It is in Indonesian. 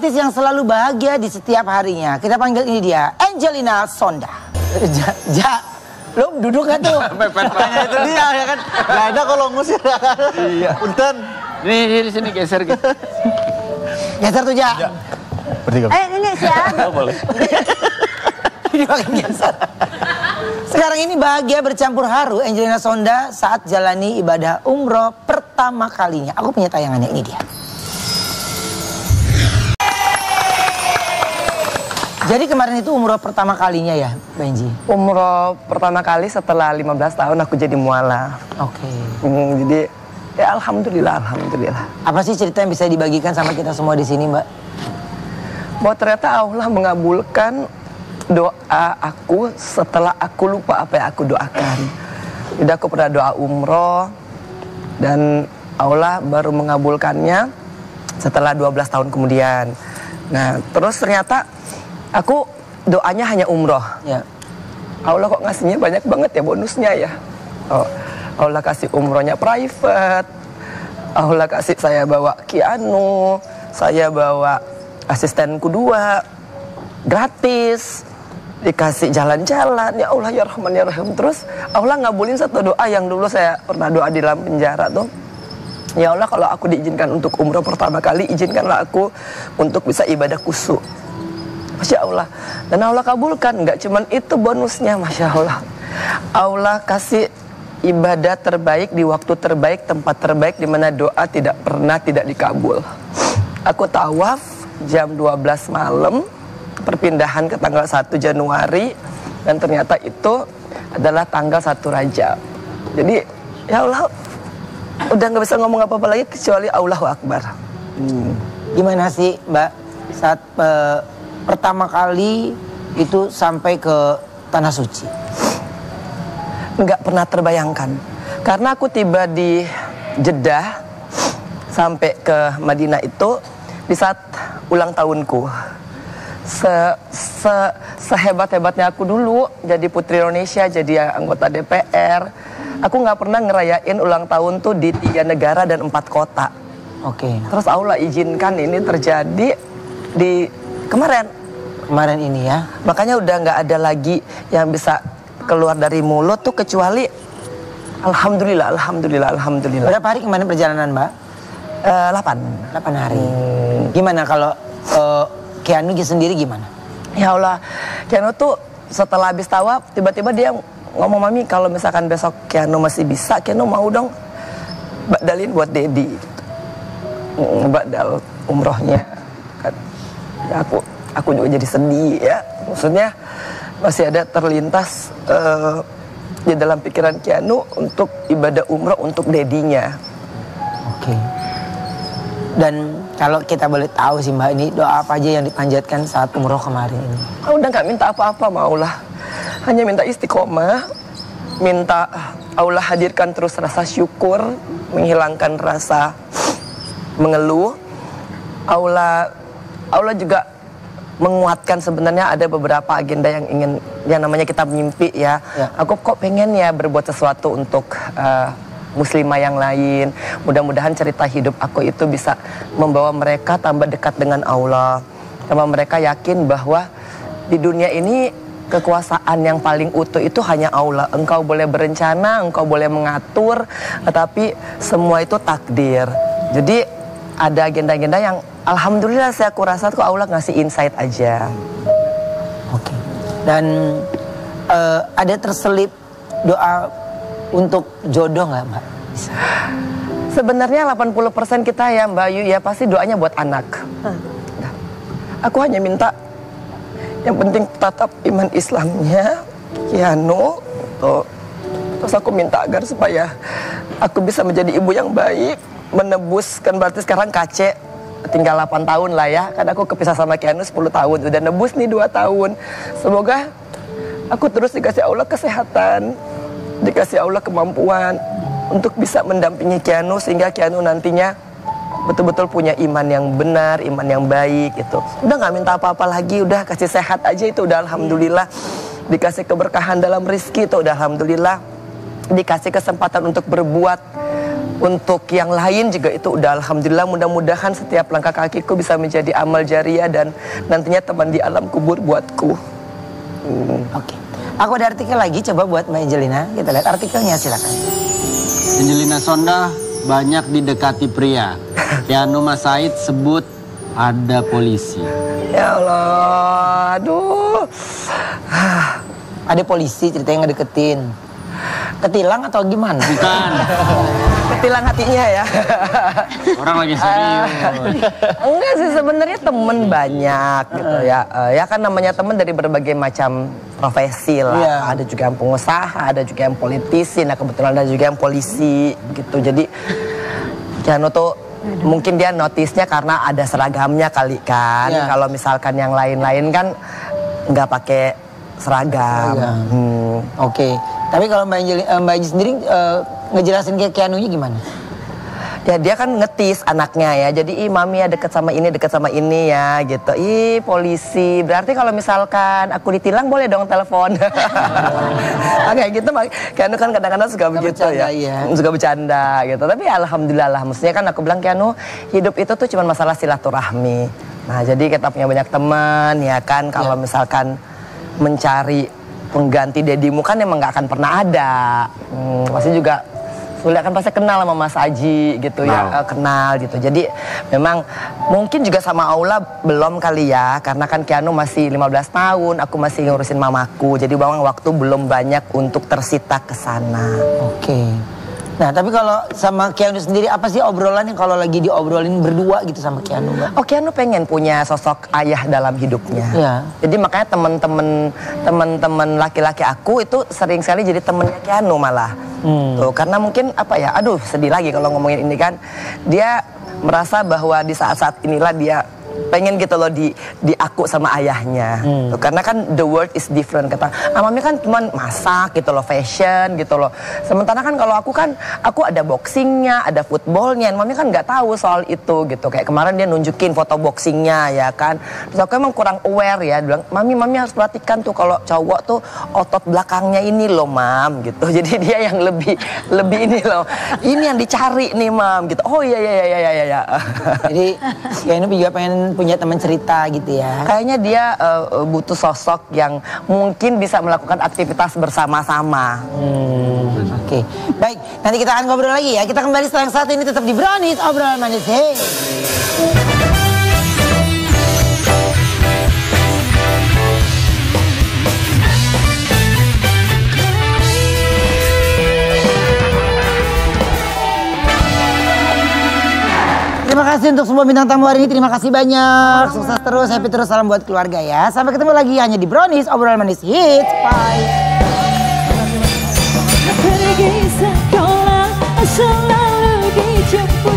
artis yang selalu bahagia di setiap harinya. Kita panggil ini dia, Angelina Sonda. Lo duduk gak tuh? Pepet-pepetnya itu dia ya kan. Gak ada kalau ngusir ya kan. Iya. Punten. Nih di sini geser gitu. Geser tuh, Ja. Bertiga. Ini siapa? Boleh. Ini makin geser. Sekarang ini bahagia bercampur haru Angelina Sonda saat jalani ibadah umroh pertama kalinya. Aku punya tayangannya, ini dia. Jadi kemarin itu umroh pertama kalinya ya, Benji? Umroh pertama kali setelah 15 tahun aku jadi muala. Oke. Jadi ya alhamdulillah. Apa sih cerita yang bisa dibagikan sama kita semua di sini, Mbak? Bahwa ternyata Allah mengabulkan doa aku setelah aku lupa apa yang aku doakan. Jadi aku pernah doa umroh dan Allah baru mengabulkannya setelah 12 tahun kemudian. Nah terus ternyata aku doanya hanya umroh. Ya. Allah kok ngasihnya banyak banget ya bonusnya ya. Oh, Allah kasih umrohnya private. Allah kasih saya bawa Keanu, saya bawa asistenku 2 gratis, dikasih jalan-jalan. Ya Allah ya Rahman ya Rahim. Terus Allah ngabulin satu doa yang dulu saya pernah doa di dalam penjara tuh. Ya Allah kalau aku diizinkan untuk umroh pertama kali, izinkanlah aku untuk bisa ibadah khusyuk. Masya Allah. Dan Allah kabulkan. Nggak cuman itu bonusnya, Masya Allah. Allah kasih ibadah terbaik di waktu terbaik, tempat terbaik di mana doa tidak pernah tidak dikabul. Aku tawaf jam 12 malam, perpindahan ke tanggal 1 Januari, dan ternyata itu adalah tanggal 1 Rajab. Jadi ya Allah, udah nggak bisa ngomong apa-apa lagi kecuali Allahu Akbar. Gimana sih, Mbak, saat pertama kali itu sampai ke Tanah Suci? Nggak pernah terbayangkan. Karena aku tiba di Jeddah sampai ke Madinah itu di saat ulang tahunku. Sehebat-hebatnya aku dulu jadi Putri Indonesia, jadi anggota DPR, aku nggak pernah ngerayain ulang tahun tuh di 3 negara dan 4 kota. Oke. Terus Allah izinkan ini terjadi di kemarin ini ya. Makanya udah nggak ada lagi yang bisa keluar dari mulut tuh kecuali alhamdulillah. Berapa hari kemarin perjalanan, Mbak? 8 hari. Gimana kalau Keanu sendiri gimana? Ya Allah, Keanu tuh setelah habis tawaf tiba-tiba dia ngomong, Mami kalau misalkan besok Keanu masih bisa, Keanu mau dong badalin buat Dedi, badal umrohnya kan. Ya aku juga jadi sedih ya. Maksudnya masih ada terlintas di dalam pikiran Keanu untuk ibadah umroh untuk Dedinya. Oke. Dan kalau kita boleh tahu sih, Mbak, ini doa apa aja yang dipanjatkan saat umroh kemarin ini? Udah nggak minta apa-apa, maulah hanya minta istiqomah, minta Allah hadirkan terus rasa syukur, menghilangkan rasa mengeluh. Allah juga menguatkan. Sebenarnya ada beberapa agenda yang namanya kita mimpi ya. Aku kok pengen ya berbuat sesuatu untuk muslimah yang lain. Mudah-mudahan cerita hidup aku itu bisa membawa mereka tambah dekat dengan Allah, tambah mereka yakin bahwa di dunia ini kekuasaan yang paling utuh itu hanya Allah. Engkau boleh berencana, engkau boleh mengatur, tetapi semua itu takdir. Jadi ada agenda-agenda yang alhamdulillah saya kurasa tuh Allah ngasih insight aja. Oke. Dan ada terselip doa untuk jodoh nggak, Mbak? Sebenarnya 80% kita ya Mbak Ayu ya pasti doanya buat anak. Nah, aku hanya minta yang penting tetap iman Islamnya Keanu tuh. Terus aku minta agar supaya aku bisa menjadi ibu yang baik, menebus, kan berarti sekarang KC tinggal 8 tahun lah ya. Kan aku kepisah sama Keanu 10 tahun, udah nebus nih 2 tahun. Semoga aku terus dikasih Allah kesehatan, dikasih Allah kemampuan untuk bisa mendampingi Keanu sehingga Keanu nantinya betul-betul punya iman yang benar, iman yang baik itu. Udah nggak minta apa-apa lagi, udah kasih sehat aja itu udah alhamdulillah. Dikasih keberkahan dalam rezeki itu udah alhamdulillah. Dikasih kesempatan untuk berbuat Untuk yang lain juga itu udah alhamdulillah, mudah-mudahan setiap langkah kakiku bisa menjadi amal jariah dan nantinya teman di alam kubur buatku. Oke. Aku ada artikel lagi, coba buat Mbak Angelina. Kita lihat artikelnya, silakan. Angelina Sonda banyak didekati pria. Keanu Mas Said sebut ada polisi. Ya Allah, aduh. Ada polisi ceritanya ngedeketin. Ketilang atau gimana? Bukan. Ketilang hatinya ya. Orang lagi serius. Enggak sih, sebenarnya temen banyak gitu ya. Ya kan namanya temen dari berbagai macam profesi lah. Iya. Ada juga yang pengusaha, ada juga yang politisi. Nah kebetulan ada juga yang polisi gitu. Jadi Keanu tuh mungkin dia notisnya karena ada seragamnya kali kan. Iya. Kalau misalkan yang lain-lain kan nggak pakai seragam. Iya. Oke. Tapi kalau Mbak Anji sendiri ngejelasin ke Keanu-nya gimana? Ya dia kan ngetis anaknya ya. Jadi mami ya deket sama ini ya gitu. Polisi. Berarti kalau misalkan aku ditilang boleh dong telepon. Kayak gitu Keanu kan kadang-kadang suka begitu bercanda, ya. iya. Suka bercanda gitu. Tapi alhamdulillah lah. Maksudnya kan aku bilang Keanu, hidup itu tuh cuma masalah silaturahmi. Nah jadi kita punya banyak teman ya kan. Kalau misalkan mencari pengganti dedimu kan emang nggak akan pernah ada. Pasti juga sulit kan, pasti kenal sama Mas Aji gitu ya, kenal gitu. Jadi memang mungkin juga sama Aula belum kali ya, karena kan Keanu masih 15 tahun, aku masih ngurusin mamaku. Jadi memang waktu belum banyak untuk tersita ke sana. Oke. Nah, tapi kalau sama Keanu sendiri apa sih obrolan yang kalau lagi diobrolin berdua gitu sama Keanu, Mbak? Oh, Keanu pengen punya sosok ayah dalam hidupnya. Iya. Jadi makanya teman-teman laki-laki aku itu sering sekali jadi temennya Keanu malah. Tuh, karena mungkin apa ya, aduh sedih lagi kalau ngomongin ini kan. Dia merasa bahwa di saat-saat inilah dia pengen gitu loh di aku sama ayahnya. Tuh, karena kan the world is different, kata mami kan cuman masak gitu loh, fashion gitu loh. Sementara kan kalau aku ada boxingnya, ada footballnya, mami kan nggak tahu soal itu gitu. Kayak kemarin dia nunjukin foto boxingnya ya kan. Terus aku emang kurang aware ya, bilang mami harus perhatikan tuh kalau cowok tuh otot belakangnya ini loh mam gitu. Jadi dia yang lebih ini loh, ini yang dicari nih mam gitu. Oh iya. Jadi Keanu juga pengen punya teman cerita gitu ya. Kayaknya dia butuh sosok yang mungkin bisa melakukan aktivitas bersama-sama. Oke. Baik, nanti kita akan ngobrol lagi ya. Kita kembali setelah yang satu ini tetap di Brownies, obrolan manis. Hey. Terima kasih untuk semua bintang tamu hari ini. Terima kasih banyak. Sukses terus, happy terus. Salam buat keluarga ya. Sampai ketemu lagi hanya di Brownies, obrolan manis hits. Bye. Pergi sekolah selalu dijemput.